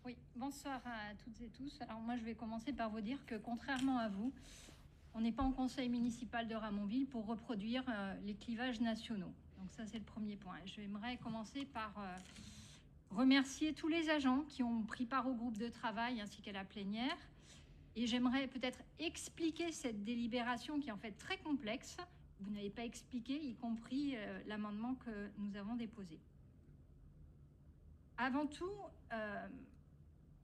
Oui, bonsoir à toutes et tous. Alors moi, je vais commencer par vous dire que contrairement à vous, on n'est pas en conseil municipal de Ramonville pour reproduire les clivages nationaux. Donc ça, c'est le premier point. J'aimerais commencer par remercier tous les agents qui ont pris part au groupe de travail ainsi qu'à la plénière. Et j'aimerais peut-être expliquer cette délibération qui est en fait très complexe. Vous n'avez pas expliqué, y compris l'amendement que nous avons déposé. Avant tout,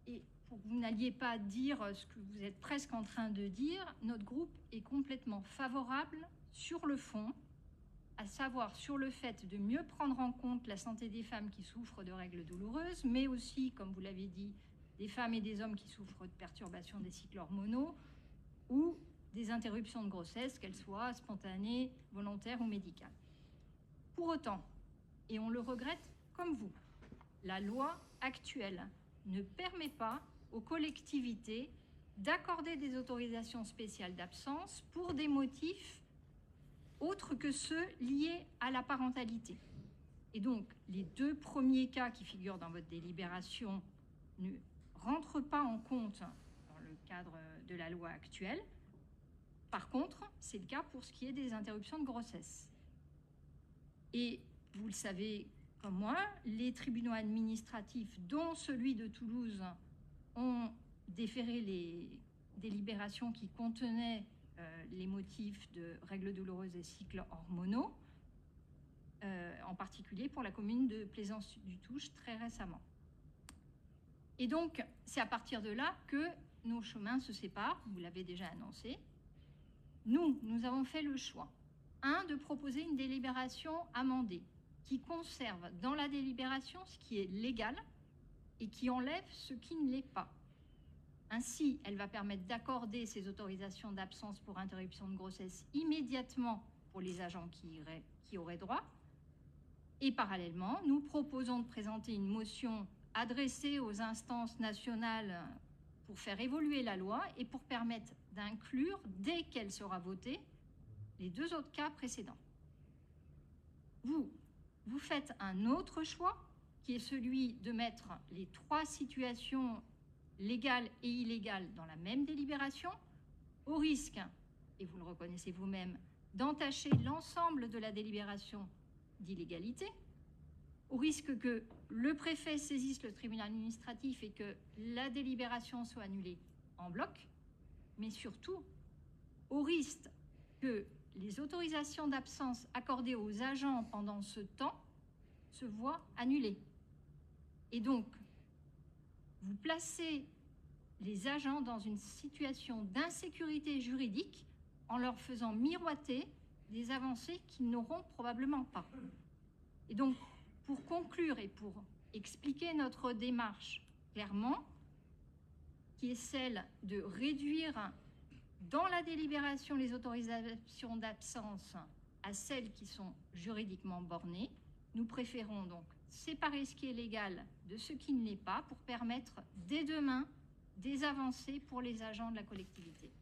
et pour que vous n'alliez pas dire ce que vous êtes presque en train de dire, notre groupe est complètement favorable sur le fond, à savoir sur le fait de mieux prendre en compte la santé des femmes qui souffrent de règles douloureuses, mais aussi, comme vous l'avez dit, des femmes et des hommes qui souffrent de perturbations des cycles hormonaux ou des interruptions de grossesse, qu'elles soient spontanées, volontaires ou médicales. Pour autant, et on le regrette comme vous, la loi actuelle ne permet pas aux collectivités d'accorder des autorisations spéciales d'absence pour des motifs autres que ceux liés à la parentalité. Et donc, les deux premiers cas qui figurent dans votre délibération ne rentrent pas en compte dans le cadre de la loi actuelle. Par contre, c'est le cas pour ce qui est des interruptions de grossesse. Et vous le savez comme moi, les tribunaux administratifs, dont celui de Toulouse, ont déféré les délibérations qui contenaient les motifs de règles douloureuses et cycles hormonaux, en particulier pour la commune de Plaisance-du-Touche très récemment. Et donc, c'est à partir de là que nos chemins se séparent, vous l'avez déjà annoncé. Nous avons fait le choix, de proposer une délibération amendée qui conserve dans la délibération ce qui est légal et qui enlève ce qui ne l'est pas. Ainsi, elle va permettre d'accorder ces autorisations d'absence pour interruption de grossesse immédiatement pour les agents qui auraient droit. Et parallèlement, nous proposons de présenter une motion adressée aux instances nationales pour faire évoluer la loi et pour permettre d'inclure, dès qu'elle sera votée, les deux autres cas précédents. Vous faites un autre choix, qui est celui de mettre les trois situations légales et illégales dans la même délibération, au risque, et vous le reconnaissez vous-même, d'entacher l'ensemble de la délibération d'illégalité, au risque que le préfet saisisse le tribunal administratif et que la délibération soit annulée en bloc, mais surtout au risque que les autorisations d'absence accordées aux agents pendant ce temps se voient annulées. Et donc, vous placez les agents dans une situation d'insécurité juridique en leur faisant miroiter des avancées qu'ils n'auront probablement pas. Et donc, pour conclure et pour expliquer notre démarche clairement, qui est celle de réduire dans la délibération les autorisations d'absence à celles qui sont juridiquement bornées, nous préférons donc séparer ce qui est légal de ce qui ne l'est pas pour permettre dès demain des avancées pour les agents de la collectivité.